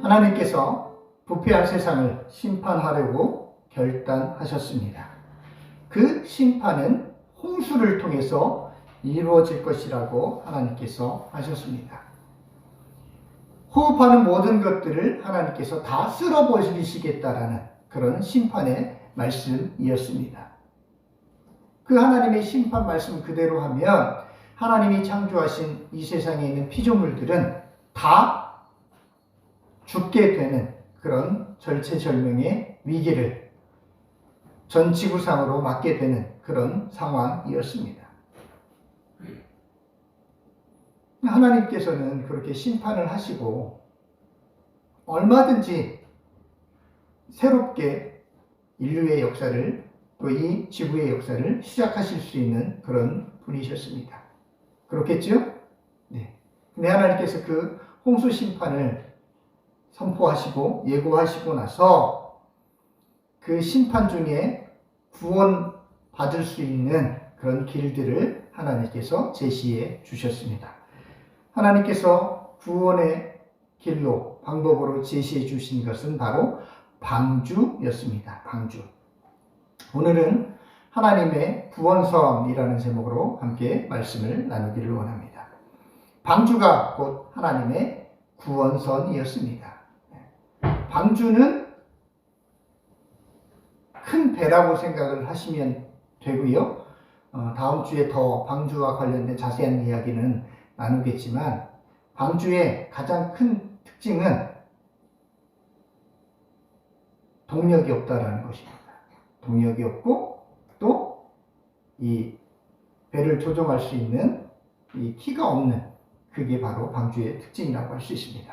하나님께서 부패한 세상을 심판하려고 결단하셨습니다. 그 심판은 홍수를 통해서 이루어질 것이라고 하나님께서 하셨습니다. 호흡하는 모든 것들을 하나님께서 다 쓸어버리시겠다라는 그런 심판의 말씀이었습니다. 그 하나님의 심판 말씀 그대로 하면 하나님이 창조하신 이 세상에 있는 피조물들은 다 죽게 되는 그런 절체절명의 위기를 전 지구상으로 맞게 되는 그런 상황이었습니다. 하나님께서는 그렇게 심판을 하시고 얼마든지 새롭게 인류의 역사를 또 이 지구의 역사를 시작하실 수 있는 그런 분이셨습니다. 그렇겠죠? 네. 근데 하나님께서 그 홍수 심판을 선포하시고 예고하시고 나서 그 심판 중에 구원 받을 수 있는 그런 길들을 하나님께서 제시해 주셨습니다. 하나님께서 구원의 길로 방법으로 제시해 주신 것은 바로 방주였습니다. 방주. 오늘은 하나님의 구원선이라는 제목으로 함께 말씀을 나누기를 원합니다. 방주가 곧 하나님의 구원선이었습니다. 방주는 큰 배라고 생각을 하시면 되고요. 다음 주에 더 방주와 관련된 자세한 이야기는 나누겠지만 방주의 가장 큰 특징은 동력이 없다라는 것입니다. 동력이 없고 또 이 배를 조종할 수 있는 이 키가 없는 그게 바로 방주의 특징이라고 할 수 있습니다.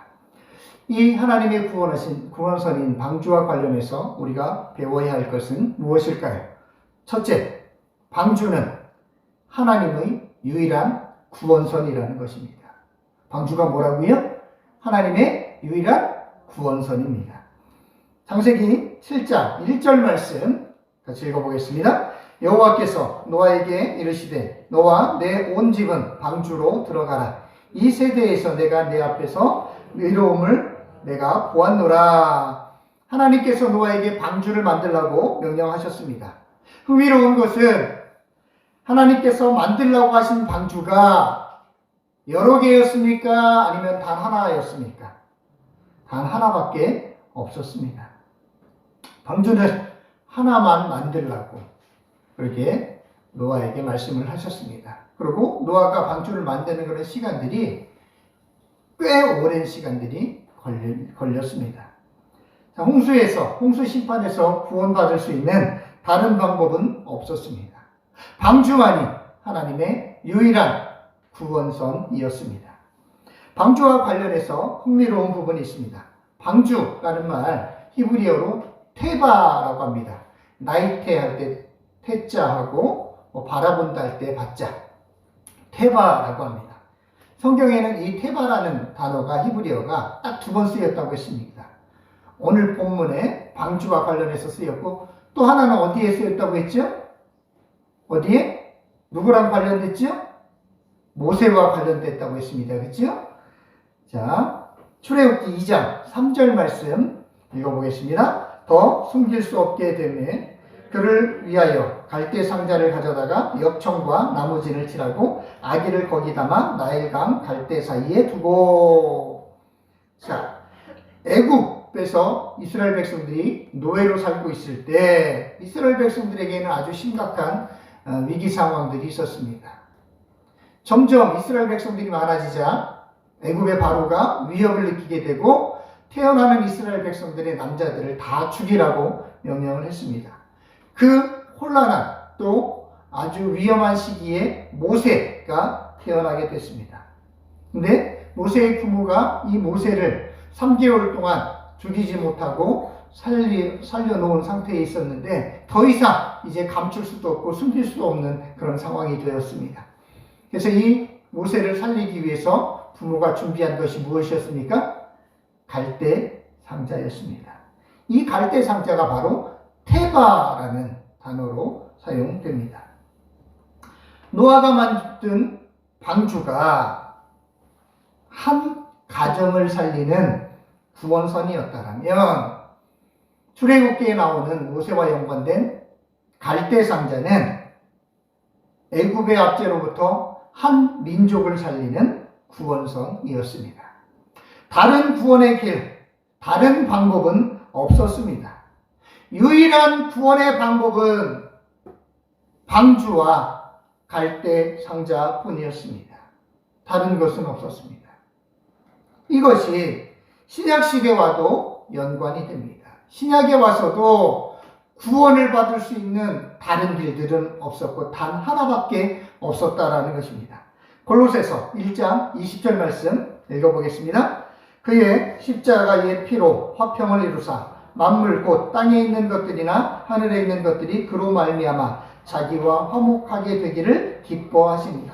이 하나님의 구원선인 방주와 관련해서 우리가 배워야 할 것은 무엇일까요? 첫째, 방주는 하나님의 유일한 구원선이라는 것입니다. 방주가 뭐라고요? 하나님의 유일한 구원선입니다. 창세기 7장 1절 말씀 같이 읽어보겠습니다. 여호와께서 노아에게 이르시되 너와 내 온 집은 방주로 들어가라. 이 세대에서 내가 내 앞에서 의로움을 내가 보았노라. 하나님께서 노아에게 방주를 만들라고 명령하셨습니다. 흥미로운 것은 하나님께서 만들라고 하신 방주가 여러 개였습니까? 아니면 단 하나였습니까? 단 하나밖에 없었습니다. 방주는 하나만 만들라고 그렇게 노아에게 말씀을 하셨습니다. 그리고 노아가 방주를 만드는 그런 시간들이 꽤 오랜 시간들이 걸렸습니다. 자, 홍수 심판에서 구원받을 수 있는 다른 방법은 없었습니다. 방주만이 하나님의 유일한 구원선이었습니다. 방주와 관련해서 흥미로운 부분이 있습니다. 방주라는 말 히브리어로 테바라고 합니다. 나이테 할 때 태자하고 바라본다 할 때 바자 테바라고 합니다. 성경에는 이 테바라는 단어가 히브리어가 딱 2번 쓰였다고 했습니다. 오늘 본문에 방주와 관련해서 쓰였고 또 하나는 어디에 쓰였다고 했죠? 어디에? 누구랑 관련됐죠? 모세와 관련됐다고 했습니다. 그렇죠? 자, 출애굽기 2장 3절 말씀 읽어보겠습니다. 더 숨길 수 없게 되매 그를 위하여 갈대 상자를 가져다가 역청과 나무진을 칠하고 아기를 거기 담아 나일강 갈대 사이에 두고. 자, 애굽에서 이스라엘 백성들이 노예로 살고 있을 때 이스라엘 백성들에게는 아주 심각한 위기 상황들이 있었습니다. 점점 이스라엘 백성들이 많아지자 애굽의 바로가 위협을 느끼게 되고 태어나는 이스라엘 백성들의 남자들을 다 죽이라고 명령을 했습니다. 그 혼란한 또 아주 위험한 시기에 모세가 태어나게 됐습니다. 근데 모세의 부모가 이 모세를 3개월 동안 죽이지 못하고 살려놓은 상태에 있었는데 더 이상 이제 감출 수도 없고 숨길 수도 없는 그런 상황이 되었습니다. 그래서 이 모세를 살리기 위해서 부모가 준비한 것이 무엇이었습니까? 갈대 상자였습니다. 이 갈대 상자가 바로 테바라는 단어로 사용됩니다. 노아가 만든 방주가 한 가정을 살리는 구원선이었다라면 출애굽기에 나오는 모세와 연관된 갈대 상자는 애굽의 압제로부터 한 민족을 살리는 구원선이었습니다. 다른 구원의 길, 다른 방법은 없었습니다. 유일한 구원의 방법은 방주와 갈대 상자뿐이었습니다. 다른 것은 없었습니다. 이것이 신약 시대와도 연관이 됩니다. 신약에 와서도 구원을 받을 수 있는 다른 길들은 없었고 단 하나밖에 없었다라는 것입니다. 골로새서 1장 20절 말씀 읽어보겠습니다. 그의 십자가의 피로 화평을 이루사 만물 곧 땅에 있는 것들이나 하늘에 있는 것들이 그로 말미암아 자기와 화목하게 되기를 기뻐하십니다.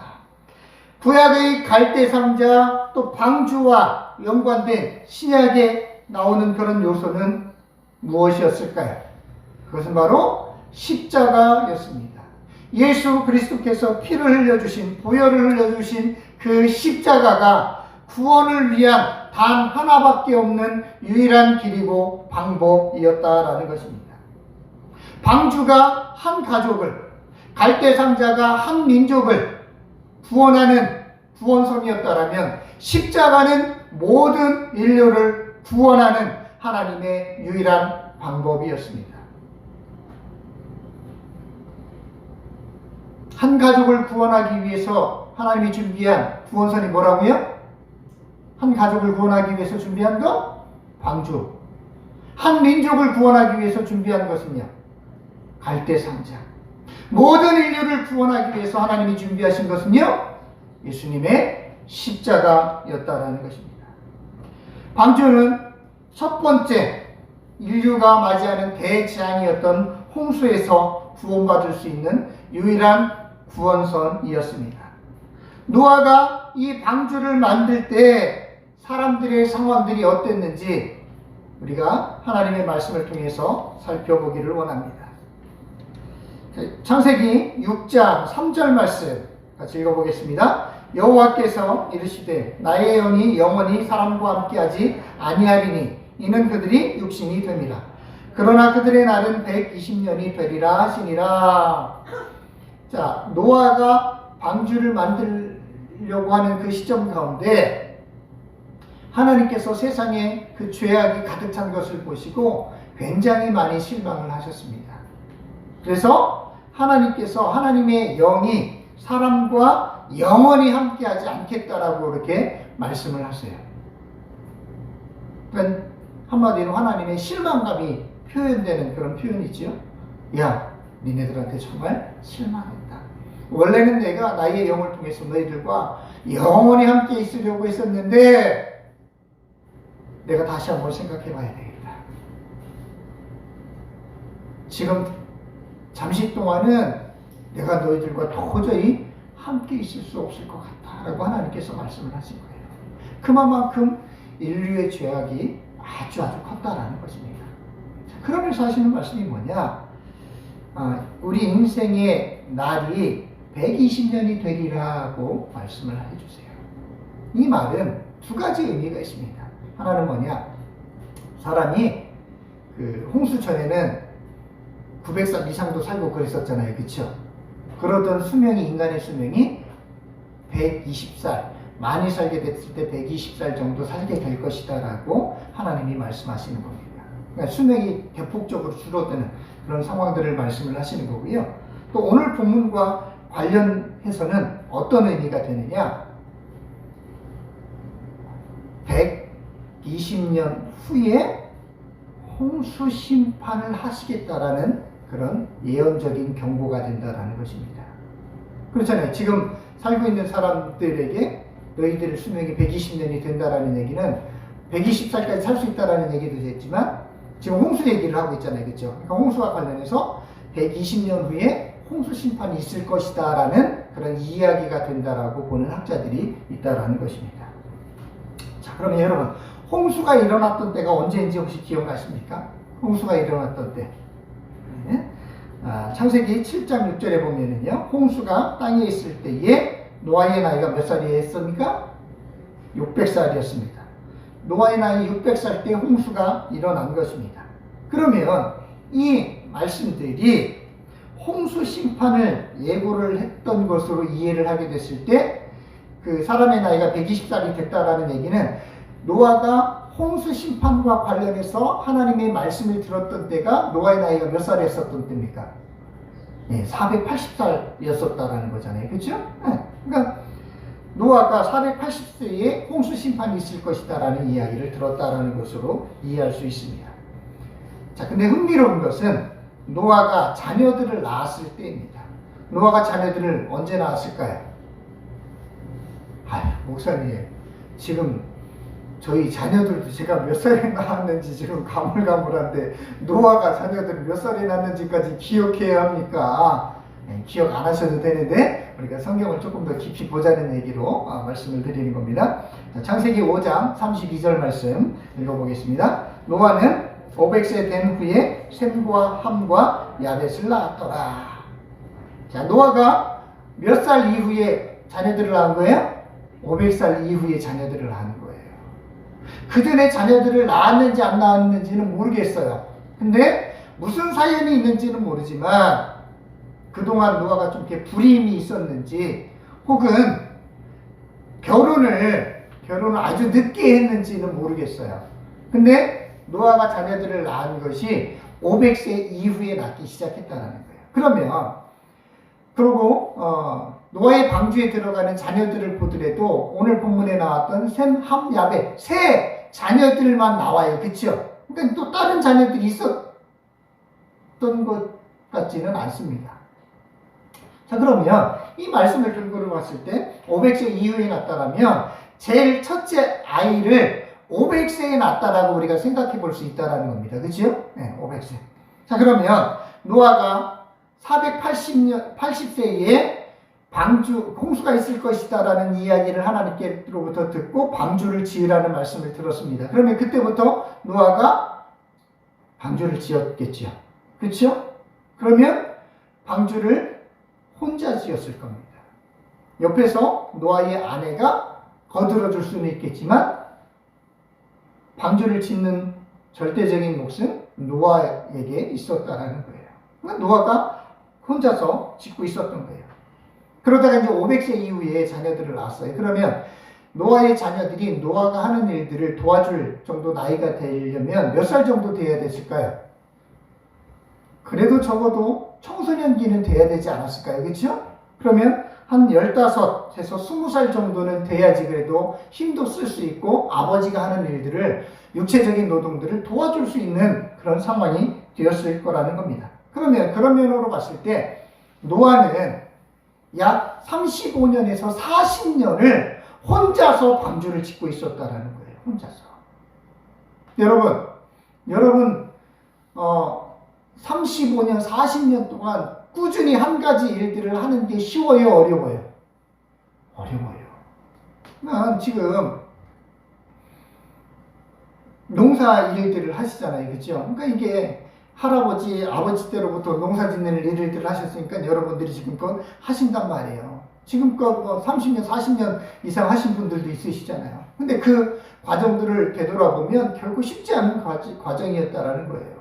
구약의 갈대상자 또 방주와 연관된 신약에 나오는 그런 요소는 무엇이었을까요? 그것은 바로 십자가였습니다. 예수 그리스도께서 피를 흘려주신, 보혈을 흘려주신 그 십자가가 구원을 위한 단 하나밖에 없는 유일한 길이고 방법이었다라는 것입니다. 방주가 한 가족을, 갈대상자가 한 민족을 구원하는 구원선이었다라면 십자가는 모든 인류를 구원하는 하나님의 유일한 방법이었습니다. 한 가족을 구원하기 위해서 하나님이 준비한 구원선이 뭐라고요? 한 가족을 구원하기 위해서 준비한 것? 방주. 한 민족을 구원하기 위해서 준비한 것은요? 갈대상자. 모든 인류를 구원하기 위해서 하나님이 준비하신 것은요? 예수님의 십자가였다라는 것입니다. 방주는 첫 번째 인류가 맞이하는 대재앙이었던 홍수에서 구원받을 수 있는 유일한 구원선이었습니다. 노아가 이 방주를 만들 때 사람들의 상황들이 어땠는지 우리가 하나님의 말씀을 통해서 살펴보기를 원합니다. 창세기 6장 3절 말씀 같이 읽어보겠습니다. 여호와께서 이르시되 나의 영이 영원히 사람과 함께하지 아니하리니 이는 그들이 육신이 됨이라. 그러나 그들의 날은 120년이 되리라 하시니라. 자, 노아가 방주를 만들려고 하는 그 시점 가운데 하나님께서 세상에 그 죄악이 가득 찬 것을 보시고 굉장히 많이 실망을 하셨습니다. 그래서 하나님께서 하나님의 영이 사람과 영원히 함께하지 않겠다라고 이렇게 말씀을 하세요. 그러니까 한마디로 하나님의 실망감이 표현되는 그런 표현이죠. 야, 니네들한테 정말 실망했다. 원래는 내가 나의 영을 통해서 너희들과 영원히 함께 있으려고 했었는데 내가 다시 한번 생각해 봐야 되겠다. 지금 잠시 동안은 내가 너희들과 도저히 함께 있을 수 없을 것 같다라고 하나님께서 말씀을 하신 거예요. 그만큼 인류의 죄악이 아주 컸다라는 것입니다. 그러면서 하시는 말씀이 뭐냐? 우리 인생의 날이 120년이 되리라고 말씀을 해주세요. 이 말은 두 가지 의미가 있습니다. 하나는 뭐냐? 사람이 그 홍수 전에는 900살 이상도 살고 그랬었잖아요. 그렇죠? 그러던 수명이, 인간의 수명이 120살, 많이 살게 됐을 때 120살 정도 살게 될 것이다 라고 하나님이 말씀하시는 겁니다. 그러니까 수명이 대폭적으로 줄어드는 그런 상황들을 말씀을 하시는 거고요. 또 오늘 본문과 관련해서는 어떤 의미가 되느냐? 120년 후에 홍수 심판을 하시겠다라는 그런 예언적인 경고가 된다라는 것입니다. 그렇잖아요. 지금 살고 있는 사람들에게 너희들의 수명이 120년이 된다라는 얘기는 120살까지 살 수 있다라는 얘기도 됐지만 지금 홍수 얘기를 하고 있잖아요. 그렇죠? 그러니까 홍수와 관련해서 120년 후에 홍수 심판이 있을 것이다라는 그런 이야기가 된다라고 보는 학자들이 있다라는 것입니다. 자, 그러면 여러분, 홍수가 일어났던 때가 언제인지 혹시 기억나십니까? 홍수가 일어났던 때. 네? 창세기 7장 6절에 보면은요, 홍수가 땅에 있을 때에 노아의 나이가 몇 살이었습니까? 600살이었습니다. 노아의 나이 600살 때 홍수가 일어난 것입니다. 그러면 이 말씀들이 홍수 심판을 예고를 했던 것으로 이해를 하게 됐을 때 그 사람의 나이가 120살이 됐다라는 얘기는 노아가 홍수 심판과 관련해서 하나님의 말씀을 들었던 때가 노아의 나이가 몇 살이었었던 때입니까? 네, 480살이었었다라는 거잖아요. 그렇죠? 네. 그러니까 노아가 480세에 홍수 심판이 있을 것이다라는 이야기를 들었다라는 것으로 이해할 수 있습니다. 자, 근데 흥미로운 것은 노아가 자녀들을 낳았을 때입니다. 노아가 자녀들을 언제 낳았을까요? 목사님, 지금 저희 자녀들도 제가 몇 살에 낳았는지 지금 가물가물한데 노아가 자녀들을 몇 살에 낳았는지까지 기억해야 합니까? 네, 기억 안 하셔도 되는데 우리가 성경을 조금 더 깊이 보자는 얘기로 말씀을 드리는 겁니다. 자, 창세기 5장 32절 말씀 읽어보겠습니다. 노아는 500세 된 후에 셈과 함과 야벳을 낳았더라. 자, 노아가 몇 살 이후에 자녀들을 낳은 거예요? 500살 이후에 자녀들을 낳은 거예요. 그 전에 자녀들을 낳았는지 안 낳았는지는 모르겠어요. 근데 무슨 사연이 있는지는 모르지만 그동안 노아가 좀 이렇게 불임이 있었는지 혹은 결혼을 아주 늦게 했는지는 모르겠어요. 근데 노아가 자녀들을 낳은 것이 500세 이후에 낳기 시작했다는 거예요. 그리고 노아의 방주에 들어가는 자녀들을 보더라도 오늘 본문에 나왔던 셈, 함, 야벳 세 자녀들만 나와요. 그렇죠? 그러니까 또 다른 자녀들이 있었던 것 같지는 않습니다. 자, 그러면 이 말씀을 근거로 봤을 때 500세 이후에 낳았다라면 제일 첫째 아이를 500세에 낳았다라고 우리가 생각해 볼 수 있다는 겁니다. 그렇죠? 네, 500세. 자, 그러면 노아가 480세에 홍수가 있을 것이다라는 이야기를 하나님께로부터 듣고 방주를 지으라는 말씀을 들었습니다. 그러면 그때부터 노아가 방주를 지었겠죠. 그렇죠? 그러면 방주를 혼자 지었을 겁니다. 옆에서 노아의 아내가 거들어줄 수는 있겠지만 방주를 짓는 절대적인 몫은 노아에게 있었다라는 거예요. 그러니까 노아가 혼자서 짓고 있었던 거예요. 그러다가 이제 500세 이후에 자녀들을 낳았어요. 그러면 노아의 자녀들이 노아가 하는 일들을 도와줄 정도 나이가 되려면 몇 살 정도 돼야 됐을까요? 그래도 적어도 청소년기는 돼야 되지 않았을까요? 그렇죠? 그러면 한 15에서 20살 정도는 돼야지 그래도 힘도 쓸 수 있고 아버지가 하는 일들을 육체적인 노동들을 도와줄 수 있는 그런 상황이 되었을 거라는 겁니다. 그러면 그런 면으로 봤을 때 노아는 약 35년에서 40년을 혼자서 방주를 짓고 있었다라는 거예요. 혼자서. 여러분 35년, 40년 동안 꾸준히 한 가지 일들을 하는 게 쉬워요, 어려워요? 어려워요. 난 지금 농사 일들을 하시잖아요. 그죠? 그러니까 이게 할아버지, 아버지 때로부터 농사 짓는 일들을 하셨으니까 여러분들이 지금껏 하신단 말이에요. 지금껏 30년, 40년 이상 하신 분들도 있으시잖아요. 근데 그 과정들을 되돌아보면 결코 쉽지 않은 과정이었다라는 거예요.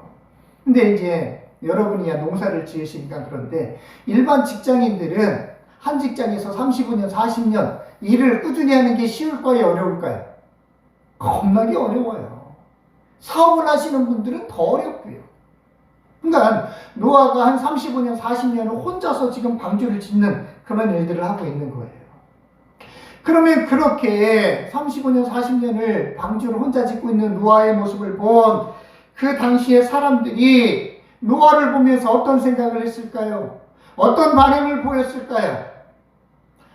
근데 이제 여러분이야 농사를 지으시니까 그런데 일반 직장인들은 한 직장에서 35년, 40년 일을 꾸준히 하는 게 쉬울까요? 어려울까요? 겁나게 어려워요. 사업을 하시는 분들은 더 어렵고요. 그러니까 노아가 한 35년, 40년을 혼자서 지금 방주를 짓는 그런 일들을 하고 있는 거예요. 그러면 그렇게 35년, 40년을 방주를 혼자 짓고 있는 노아의 모습을 본 그 당시의 사람들이 노아를 보면서 어떤 생각을 했을까요? 어떤 반응을 보였을까요?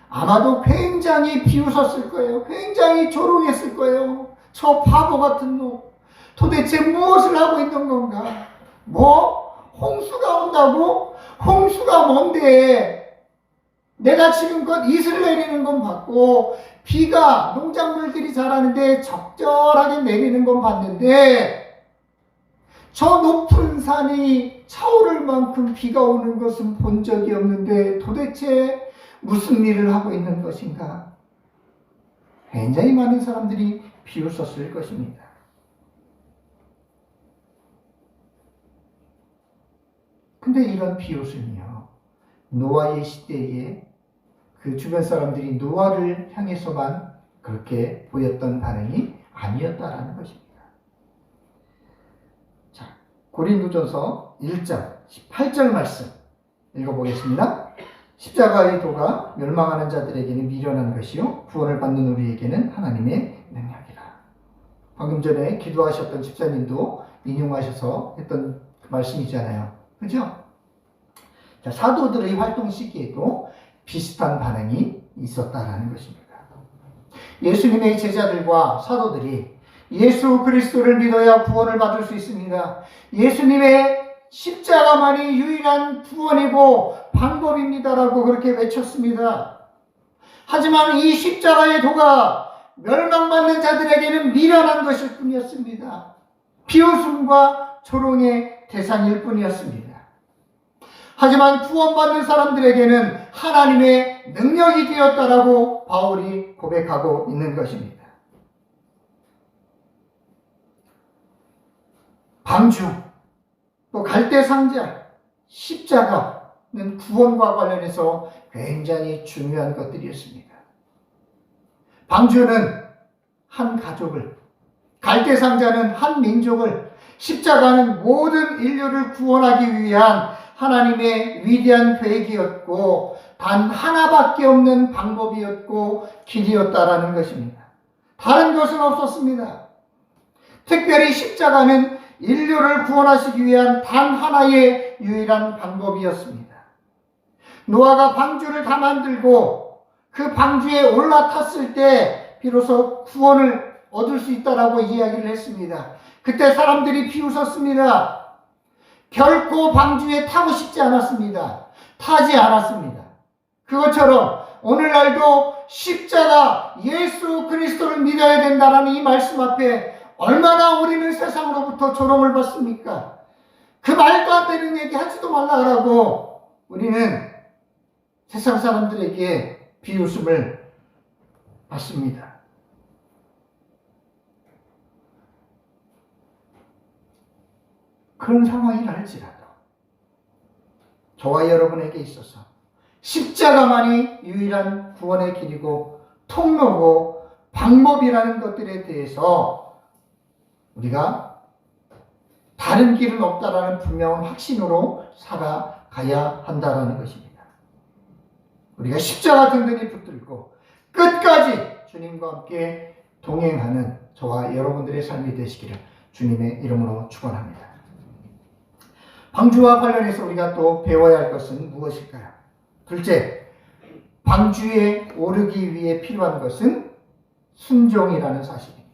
아마도 굉장히 비웃었을 거예요. 굉장히 조롱했을 거예요. 저 바보 같은 놈. 도대체 무엇을 하고 있는 건가? 홍수가 온다고? 홍수가 뭔데? 내가 지금껏 이슬 내리는 건 봤고 비가 농작물들이 자라는데 적절하게 내리는 건 봤는데 저 높은 산이 차오를 만큼 비가 오는 것은 본 적이 없는데 도대체 무슨 일을 하고 있는 것인가? 굉장히 많은 사람들이 비웃었을 것입니다. 근데 이런 비웃음이요, 노아의 시대에 그 주변 사람들이 노아를 향해서만 그렇게 보였던 반응이 아니었다라는 것입니다. 자, 고린도전서 1장 18절 말씀 읽어보겠습니다. 십자가의 도가 멸망하는 자들에게는 미련한 것이요 구원을 받는 우리에게는 하나님의 능력이라. 방금 전에 기도하셨던 집사님도 인용하셔서 했던 그 말씀이잖아요. 그죠? 자, 사도들의 활동 시기에도 비슷한 반응이 있었다라는 것입니다. 예수님의 제자들과 사도들이 예수 그리스도를 믿어야 구원을 받을 수 있습니다. 예수님의 십자가만이 유일한 구원이고 방법입니다라고 그렇게 외쳤습니다. 하지만 이 십자가의 도가 멸망받는 자들에게는 미련한 것일 뿐이었습니다. 비웃음과 조롱의 대상일 뿐이었습니다. 하지만 구원받는 사람들에게는 하나님의 능력이 되었다라고 바울이 고백하고 있는 것입니다. 방주, 또 갈대상자, 십자가는 구원과 관련해서 굉장히 중요한 것들이었습니다. 방주는 한 가족을, 갈대상자는 한 민족을, 십자가는 모든 인류를 구원하기 위한 하나님의 위대한 계획이었고 단 하나밖에 없는 방법이었고 길이었다라는 것입니다. 다른 것은 없었습니다. 특별히 십자가는 인류를 구원하시기 위한 단 하나의 유일한 방법이었습니다. 노아가 방주를 다 만들고 그 방주에 올라탔을 때 비로소 구원을 얻을 수 있다라고 이야기를 했습니다. 그때 사람들이 비웃었습니다. 결코 방주에 타고 싶지 않았습니다. 타지 않았습니다. 그것처럼 오늘날도 십자가 예수 그리스도를 믿어야 된다는 이 말씀 앞에 얼마나 우리는 세상으로부터 조롱을 받습니까? 그 말도 안 되는 얘기 하지도 말라고 우리는 세상 사람들에게 비웃음을 받습니다. 그런 상황이라 할지라도 저와 여러분에게 있어서 십자가만이 유일한 구원의 길이고 통로고 방법이라는 것들에 대해서 우리가 다른 길은 없다라는 분명한 확신으로 살아가야 한다는 것입니다. 우리가 십자가 든든히 붙들고 끝까지 주님과 함께 동행하는 저와 여러분들의 삶이 되시기를 주님의 이름으로 축원합니다. 방주와 관련해서 우리가 또 배워야 할 것은 무엇일까요? 둘째, 방주에 오르기 위해 필요한 것은 순종이라는 사실입니다.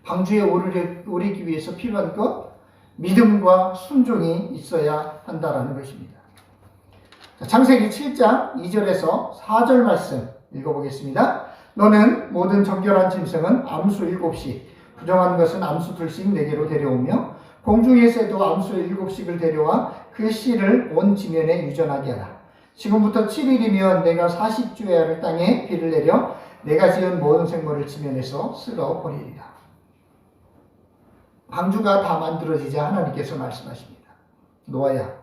방주에 오르기 위해서 필요한 것, 믿음과 순종이 있어야 한다는 것입니다. 창세기 7장 2절에서 4절 말씀 읽어보겠습니다. 너는 모든 정결한 짐승은 암수 7씩, 부정한 것은 암수 2씩 내게로 데려오며 공중의 새도 암수 7씩을 데려와 그 씨를 온 지면에 유전하게 하라. 지금부터 7일이면 내가 40주야를 땅에 비를 내려 내가 지은 모든 생물을 지면에서 쓸어버리리라. 방주가 다 만들어지자 하나님께서 말씀하십니다. 노아야,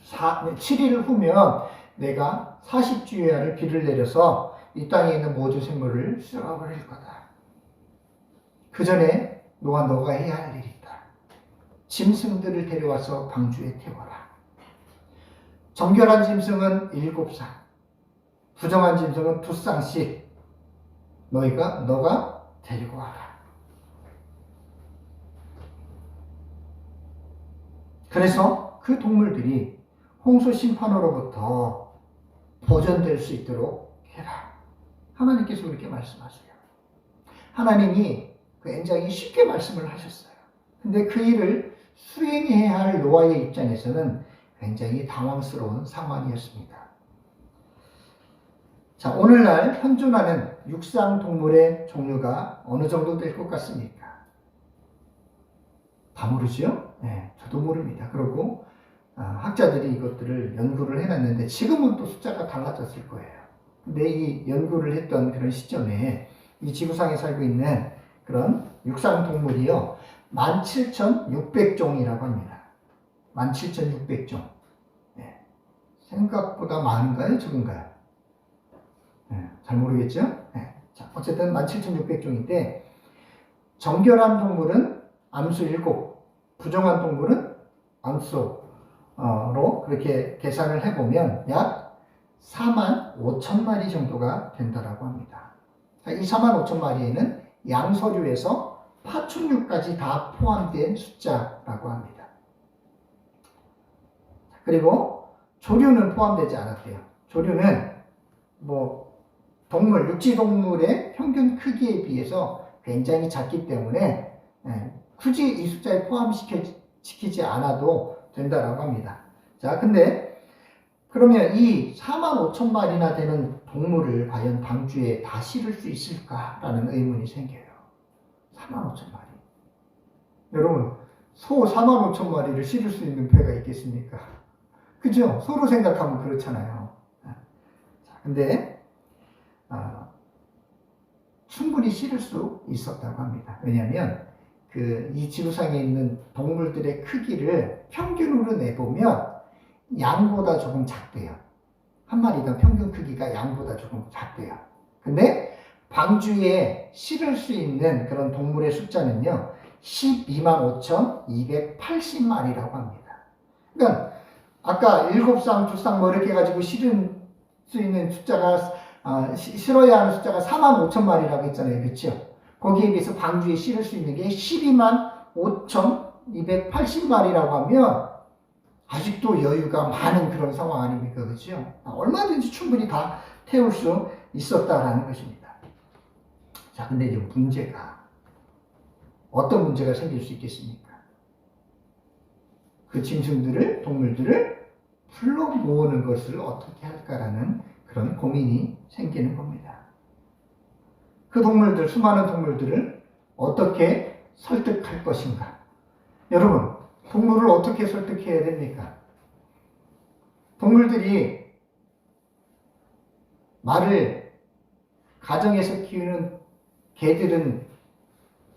7일 후면 내가 40주야를 비를 내려서 이 땅에 있는 모든 생물을 쓸어버릴 거다. 그 전에 노아, 너가 해야 할 일이 있다. 짐승들을 데려와서 방주에 태워라. 정결한 짐승은 7쌍, 부정한 짐승은 2쌍씩 너가 데리고 와라. 그래서 그 동물들이 홍수 심판으로부터 보존될 수 있도록 해라. 하나님께서 그렇게 말씀하세요. 하나님이 굉장히 쉽게 말씀을 하셨어요. 근데 그 일을 수행해야 할 노아의 입장에서는 굉장히 당황스러운 상황이었습니다. 자, 오늘날 현존하는 육상 동물의 종류가 어느 정도 될 것 같습니까? 다 모르죠? 네, 저도 모릅니다. 그리고 학자들이 이것들을 연구를 해놨는데 지금은 또 숫자가 달라졌을 거예요. 근데 이 연구를 했던 그런 시점에 이 지구상에 살고 있는 그런 육상 동물이요. 17,600종이라고 합니다. 17,600종. 네. 생각보다 많은가요? 적은가요? 네. 잘 모르겠죠? 네. 자, 어쨌든 17,600종인데 정결한 동물은 암수 7, 부정한 동물은 암수로 그렇게 계산을 해보면 약 45,000마리 정도가 된다라고 합니다. 이 45,000마리에는 양서류에서 파충류까지 다 포함된 숫자라고 합니다. 그리고 조류는 포함되지 않았대요. 조류는 동물, 육지동물의 평균 크기에 비해서 굉장히 작기 때문에 굳이 이 숫자에 포함시키지 않아도 된다라고 합니다. 자, 근데 그러면 이 45,000마리나 되는 동물을 과연 방주에 다 실을 수 있을까라는 의문이 생겨요. 45,000마리. 여러분, 소 45,000마리를 실을 수 있는 배가 있겠습니까? 그죠? 소로 생각하면 그렇잖아요. 자, 근데 충분히 실을 수 있었다고 합니다. 왜냐하면 이 지구상에 있는 동물들의 크기를 평균으로 내보면 양보다 조금 작대요. 한 마리당 평균 크기가 양보다 조금 작대요. 근데 방주에 실을 수 있는 그런 동물의 숫자는요, 12만 5,280마리라고 합니다. 그러니까 아까 7쌍, 2쌍 이렇게 해가지고 실을 수 있는 숫자가 실어야 하는 숫자가 4만 5천 마리라고 했잖아요. 그렇죠? 거기에 비해서 방주에 실을 수 있는 게 12만 5,280마리라고 하면 아직도 여유가 많은 그런 상황 아닙니까? 그렇죠? 얼마든지 충분히 다 태울 수 있었다라는 것입니다. 자, 근데 이제 문제가 어떤 문제가 생길 수 있겠습니까? 그 짐승들을, 동물들을 불러 모으는 것을 어떻게 할까라는 그런 고민이 생기는 겁니다. 그 동물들, 수많은 동물들을 어떻게 설득할 것인가? 여러분, 동물을 어떻게 설득해야 됩니까? 동물들이 말을, 가정에서 키우는 개들은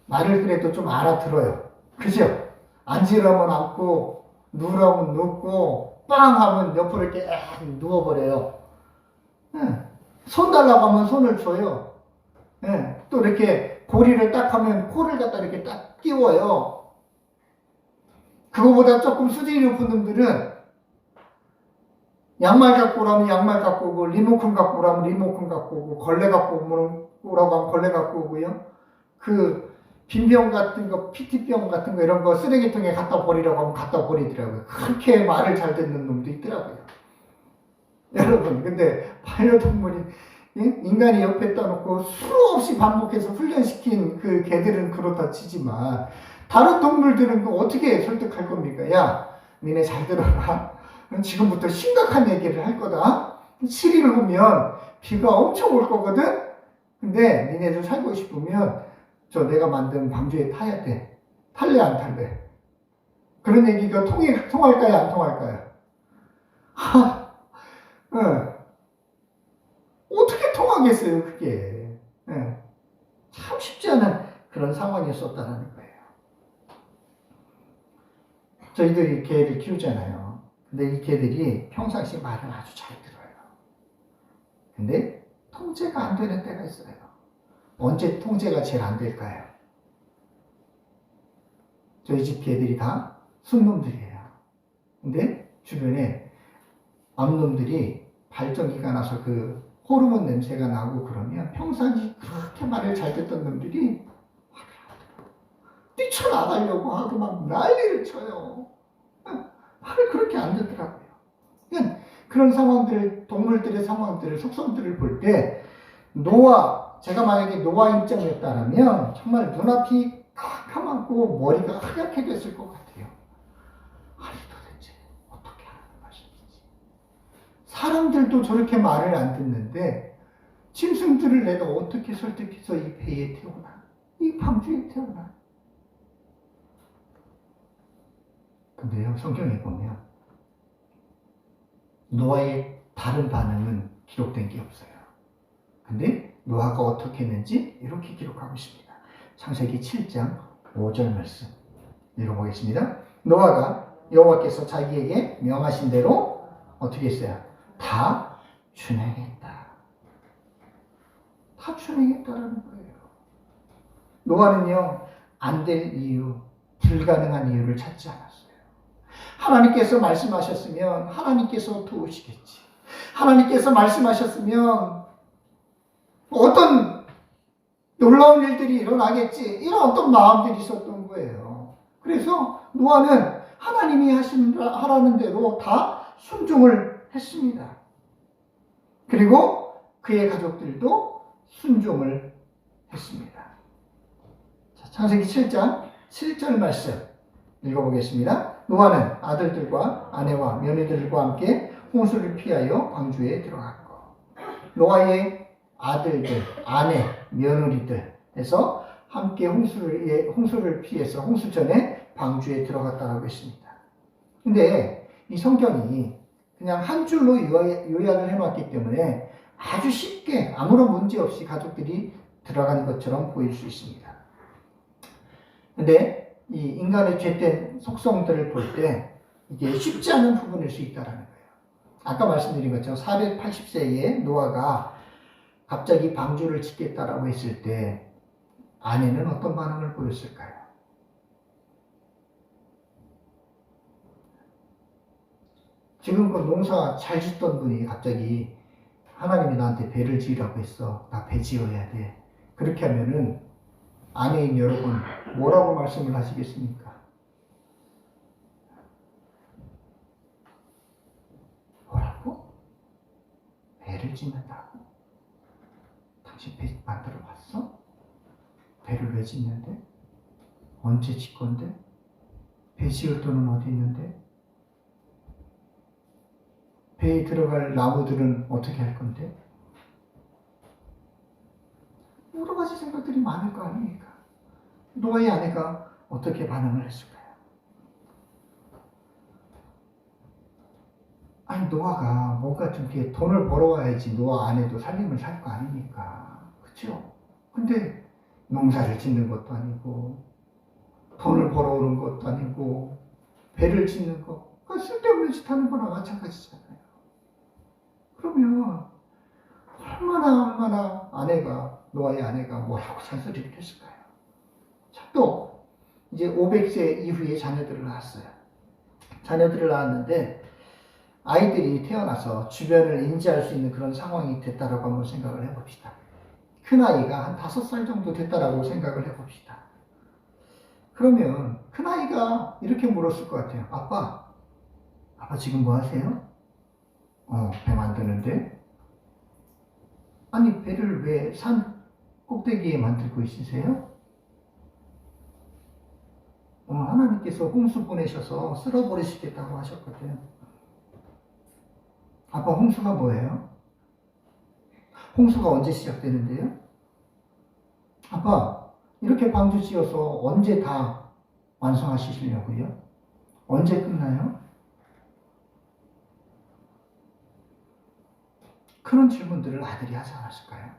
말을 그래도 좀 알아들어요. 그죠? 앉으라면 앉고, 누우라면 눕고, 빵 하면 옆으로 이렇게 누워버려요. 손 달라고 하면 손을 줘요. 또 이렇게 고리를 딱 하면 코를 갖다 이렇게 딱 끼워요. 그거보다 조금 수준이 높은 놈들은 양말 갖고 오라면 양말 갖고 오고, 리모컨 갖고 오라면 리모컨 갖고 오고, 걸레 갖고 오라고 하면 걸레 갖고 오고요. 빈병 같은 거, PT병 같은 거 이런 거 쓰레기통에 갖다 버리라고 하면 갖다 버리더라고요. 그렇게 말을 잘 듣는 놈도 있더라고요. 여러분, 근데 반려동물이 인간이 옆에 떠놓고 수없이 반복해서 훈련시킨 그 개들은 그렇다 치지만 다른 동물들은 어떻게 설득할 겁니까? 야, 니네 잘 들어라. 지금부터 심각한 얘기를 할 거다. 시리를 오면 비가 엄청 올 거거든? 근데 니네들 살고 싶으면 내가 만든 방주에 타야 돼. 탈래 안 탈래? 그런 얘기가 통할까요? 안 통할까요? 어떻게 통하겠어요, 그게. 참 쉽지 않은 그런 상황이었었다는 거예요. 저희들이 개를 키우잖아요. 근데 이 개들이 평상시 말을 아주 잘 들어요. 근데 통제가 안 되는 때가 있어요. 언제 통제가 제일 안 될까요? 저희 집 개들이 다 순놈들이에요. 근데 주변에 암놈들이 발정기가 나서 호르몬 냄새가 나고 그러면 평상시 그렇게 말을 잘 듣던 놈들이 뛰쳐나가려고 하고 막 난리를 쳐요. 말을 그렇게 안 듣더라고요. 그러니까 그런 상황들, 동물들의 상황들을, 속성들을 볼 때 제가 만약에 노아 입장이었다면 정말 눈앞이 깜깜하고 머리가 하얗게 됐을 것 같아요. 아니 도대체 어떻게 하는 것인지. 사람들도 저렇게 말을 안 듣는데 짐승들을 내가 어떻게 설득해서 이 배에 태우나, 이 방주에 태우나. 근데요, 성경에 보면 노아의 다른 반응은 기록된 게 없어요. 근데 노아가 어떻게 했는지 이렇게 기록하고 있습니다. 창세기 7장 5절 말씀 읽어보겠습니다. 노아가 여호와께서 자기에게 명하신 대로 어떻게 했어요? 다 준행했다. 다 준행했다라는 거예요. 노아는요, 안 될 이유, 불가능한 이유를 찾지 않았어요. 하나님께서 말씀하셨으면 하나님께서 도우시겠지. 하나님께서 말씀하셨으면 어떤 놀라운 일들이 일어나겠지. 이런 어떤 마음들이 있었던 거예요. 그래서 노아는 하나님이 하라는 대로 다 순종을 했습니다. 그리고 그의 가족들도 순종을 했습니다. 자, 창세기 7장 7절 말씀 읽어보겠습니다. 노아는 아들들과 아내와 며느리들과 함께 홍수를 피하여 방주에 들어갔고, 노아의 아들들, 아내, 며느리들에서 함께 홍수를 피해서 홍수전에 방주에 들어갔다라고 했습니다. 근데 이 성경이 그냥 한 줄로 요약을 해놨기 때문에 아주 쉽게 아무런 문제 없이 가족들이 들어가는 것처럼 보일 수 있습니다. 근데 이 인간의 죄된 속성들을 볼 때 이게 쉽지 않은 부분일 수 있다는 거예요. 아까 말씀드린 것처럼 480세에 노아가 갑자기 방주를 짓겠다라고 했을 때 아내는 어떤 반응을 보였을까요? 지금껏 농사 잘 짓던 분이 갑자기 하나님이 나한테 배를 지으라고 했어. 나 배 지어야 돼. 그렇게 하면은 아내인 여러분 뭐라고 말씀을 하시겠습니까? 뭐라고? 배를 짓는다고? 당신 배 만들어 봤어? 배를 왜 짓는데? 언제 짓 건데? 배 지을 돈은 어디 있는데? 배에 들어갈 나무들은 어떻게 할 건데? 여러 가지 생각들이 많을 거 아닙니까? 노아의 아내가 어떻게 반응을 했을까요? 아니, 노아가 뭔가 좀 이렇게 돈을 벌어와야지 노아 아내도 살림을 살 거 아닙니까? 그쵸? 근데 농사를 짓는 것도 아니고, 돈을 벌어오는 것도 아니고, 배를 짓는 거, 그 쓸데없는 짓 하는 거나 마찬가지잖아요. 그러면 얼마나 노아의 아내가 뭐라고 잔소리를 했을까요? 자, 또 이제 500세 이후에 자녀들을 낳았어요. 자녀들을 낳았는데 아이들이 태어나서 주변을 인지할 수 있는 그런 상황이 됐다라고 한번 생각을 해봅시다. 큰아이가 한 5살 정도 됐다라고 생각을 해봅시다. 그러면 큰아이가 이렇게 물었을 것 같아요. 아빠 지금 뭐 하세요? 배 만드는데? 아니, 배를 왜 산 꼭대기에 만들고 있으세요? 하나님께서 홍수 보내셔서 쓸어버리시겠다고 하셨거든. 아빠, 홍수가 뭐예요? 홍수가 언제 시작되는데요? 아빠, 이렇게 방주 지어서 언제 다 완성하시려고요? 언제 끝나요? 그런 질문들을 아들이 하지 않았을까요?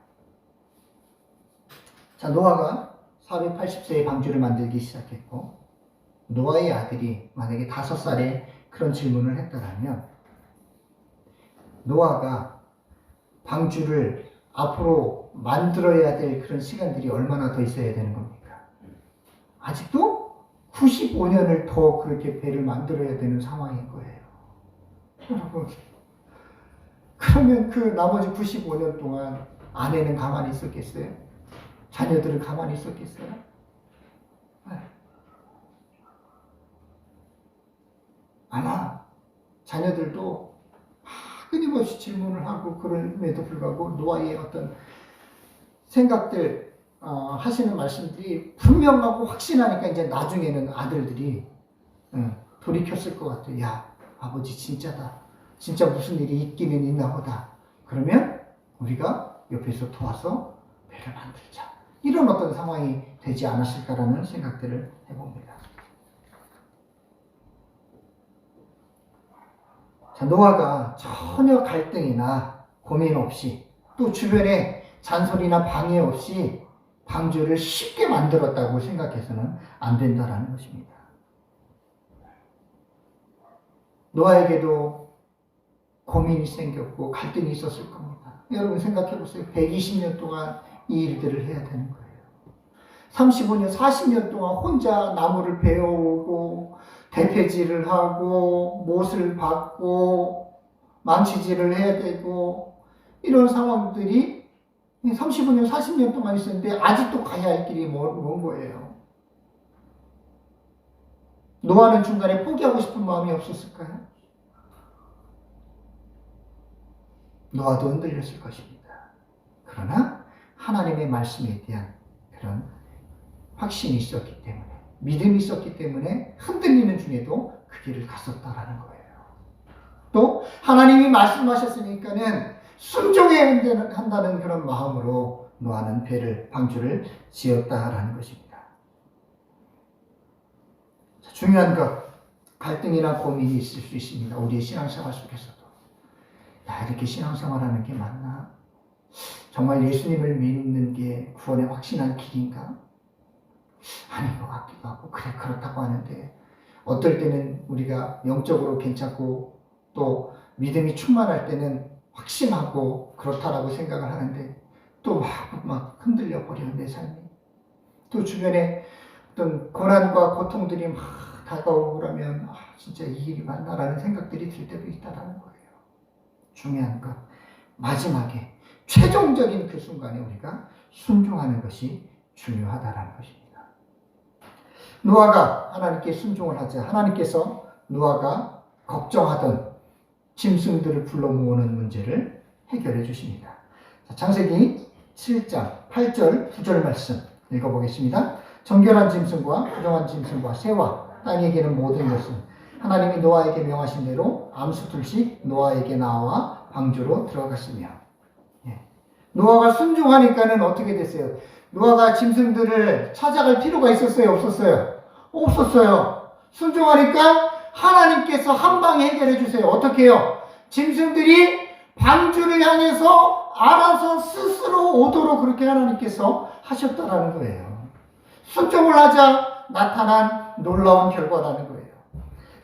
자, 노아가 480세에 방주를 만들기 시작했고, 노아의 아들이 만약에 5살에 그런 질문을 했다면, 노아가 방주를 앞으로 만들어야 될 그런 시간들이 얼마나 더 있어야 되는 겁니까? 아직도 95년을 더 그렇게 배를 만들어야 되는 상황인 거예요. 여러분, 그러면 그 나머지 95년 동안 아내는 가만히 있었겠어요? 자녀들은 가만히 있었겠어요? 아마 자녀들도 끊임없이 질문을 하고, 그럼에도 불구하고 노아의 어떤 생각들, 하시는 말씀들이 분명하고 확신하니까 이제 나중에는 아들들이 돌이켰을 것 같아요. 야, 아버지 진짜다. 진짜 무슨 일이 있기는 있나 보다. 그러면 우리가 옆에서 도와서 배를 만들자. 이런 어떤 상황이 되지 않았을까라는 생각들을 해봅니다. 자, 노아가 전혀 갈등이나 고민 없이 또 주변에 잔소리나 방해 없이 방주를 쉽게 만들었다고 생각해서는 안 된다라는 것입니다. 노아에게도 고민이 생겼고 갈등이 있었을 겁니다. 여러분 생각해 보세요. 120년 동안 이 일들을 해야 되는 거예요. 35년, 40년 동안 혼자 나무를 베어오고 대패질을 하고 못을 받고 망치질을 해야 되고 이런 상황들이 35년, 40년 동안 있었는데 아직도 가야 할 길이 먼 거예요. 노아는 중간에 포기하고 싶은 마음이 없었을까요? 노아도 흔들렸을 것입니다. 그러나 하나님의 말씀에 대한 그런 확신이 있었기 때문에, 믿음이 있었기 때문에 흔들리는 중에도 그 길을 갔었다라는 거예요. 또 하나님이 말씀하셨으니까는 순종해야 한다는 그런 마음으로 노아는 방주를 지었다라는 것입니다. 중요한 것, 갈등이나 고민이 있을 수 있습니다. 우리의 신앙생활 속에서도. 야, 이렇게 신앙생활하는 게 맞나? 정말 예수님을 믿는 게 구원의 확신한 길인가? 아닌 것 같기도 하고, 그래, 그렇다고 하는데, 어떨 때는 우리가 영적으로 괜찮고, 또 믿음이 충만할 때는 확신하고, 그렇다라고 생각을 하는데, 또 막 흔들려 버려, 내 삶이. 또 주변에 어떤 고난과 고통들이 막 다가오고 그러면, 진짜 이 일이 맞나라는 생각들이 들 때도 있다라는 거예요. 중요한 것, 마지막에, 최종적인 그 순간에 우리가 순종하는 것이 중요하다라는 것입니다. 노아가 하나님께 순종을 하자 하나님께서 노아가 걱정하던 짐승들을 불러 모으는 문제를 해결해 주십니다. 창세기 7장 8절 9절 말씀 읽어보겠습니다. 정결한 짐승과 부정한 짐승과 새와 땅에 기는 모든 것은 하나님이 노아에게 명하신 대로 암수 둘씩 노아에게 나와 방주로 들어갔으며, 노아가 순종하니까는 어떻게 됐어요? 노아가 짐승들을 찾아갈 필요가 있었어요? 없었어요? 없었어요. 순종하니까 하나님께서 한 방에 해결해 주세요. 어떻게 해요? 짐승들이 방주를 향해서 알아서 스스로 오도록 그렇게 하나님께서 하셨다라는 거예요. 순종을 하자 나타난 놀라운 결과라는 거예요.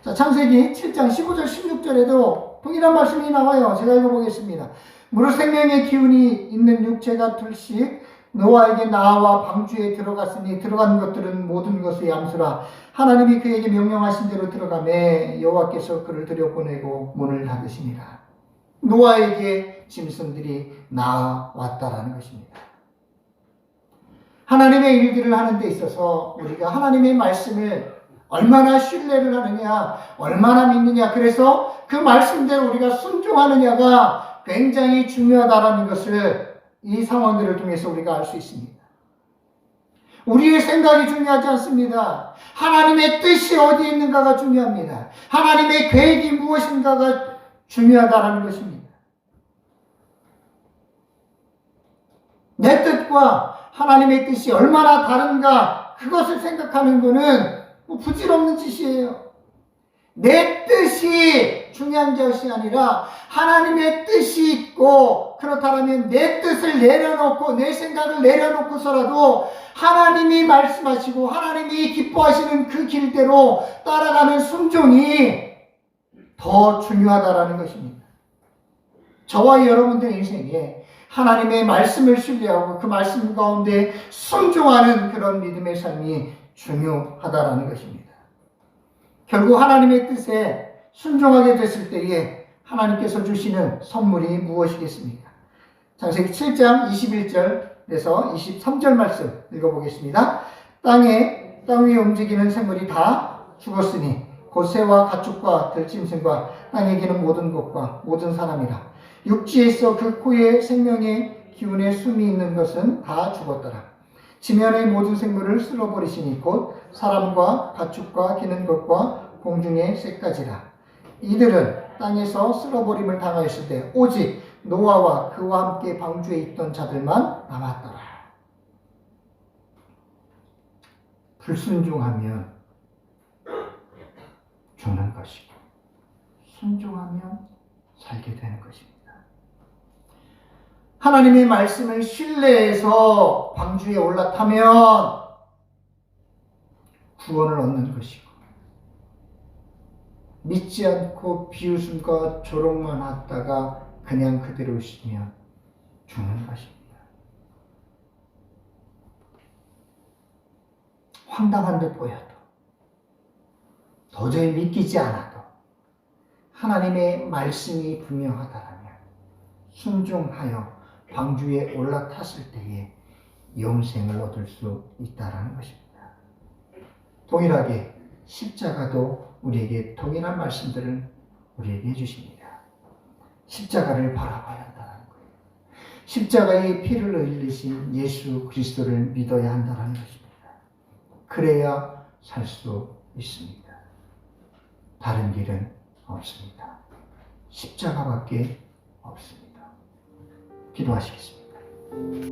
자, 창세기 7장 15절 16절에도 동일한 말씀이 나와요. 제가 읽어보겠습니다. 무릇 생명의 기운이 있는 육체가 둘씩 노아에게 나와 방주에 들어갔으니 들어간 것들은 모든 것의 암수라. 하나님이 그에게 명령하신 대로 들어가매 여호와께서 그를 들여보내고 문을 닫으시니라. 노아에게 짐승들이 나왔다라는 것입니다. 하나님의 일들을 하는 데 있어서 우리가 하나님의 말씀을 얼마나 신뢰를 하느냐, 얼마나 믿느냐, 그래서 그 말씀대로 우리가 순종하느냐가 굉장히 중요하다는 것을 이 상황들을 통해서 우리가 알 수 있습니다. 우리의 생각이 중요하지 않습니다. 하나님의 뜻이 어디에 있는가가 중요합니다. 하나님의 계획이 무엇인가가 중요하다는 것입니다. 내 뜻과 하나님의 뜻이 얼마나 다른가, 그것을 생각하는 것은 부질없는 짓이에요. 내 뜻이 중요한 것이 아니라 하나님의 뜻이 있고, 그렇다면 내 뜻을 내려놓고 내 생각을 내려놓고서라도 하나님이 말씀하시고 하나님이 기뻐하시는 그 길대로 따라가는 순종이 더 중요하다라는 것입니다. 저와 여러분들의 인생에 하나님의 말씀을 신뢰하고 그 말씀 가운데 순종하는 그런 믿음의 삶이 중요하다라는 것입니다. 결국 하나님의 뜻에 순종하게 됐을 때에 하나님께서 주시는 선물이 무엇이겠습니까? 창세기 7장 21절에서 23절 말씀 읽어보겠습니다. 땅 위에 움직이는 생물이 다 죽었으니 곧 새와 가축과 들짐승과 땅에 기는 모든 것과 모든 사람이라. 육지에 있어 그 코에 생명의 기운에 숨이 있는 것은 다 죽었더라. 지면의 모든 생물을 쓸어버리시니 곧 사람과 가축과 기는 것과 공중의 새까지라. 이들은 땅에서 쓸어버림을 당하였을 때 오직 노아와 그와 함께 방주에 있던 자들만 남았더라. 불순종하면 죽는 것이고 순종하면 살게 되는 것입니다. 하나님의 말씀을 신뢰해서 방주에 올라타면 구원을 얻는 것이고, 믿지 않고 비웃음과 조롱만 하다가 그냥 그대로 있으면 죽는 것입니다. 황당한 듯 보여도, 도저히 믿기지 않아도 하나님의 말씀이 분명하다면 순종하여 방주에 올라탔을 때에 영생을 얻을 수 있다는 것입니다. 동일하게 십자가도 우리에게 동일한 말씀들을 우리에게 해주십니다. 십자가를 바라봐야 한다는 거예요. 십자가의 피를 흘리신 예수 그리스도를 믿어야 한다는 것입니다. 그래야 살 수 있습니다. 다른 길은 없습니다. 십자가밖에 없습니다. 기도하시겠습니다.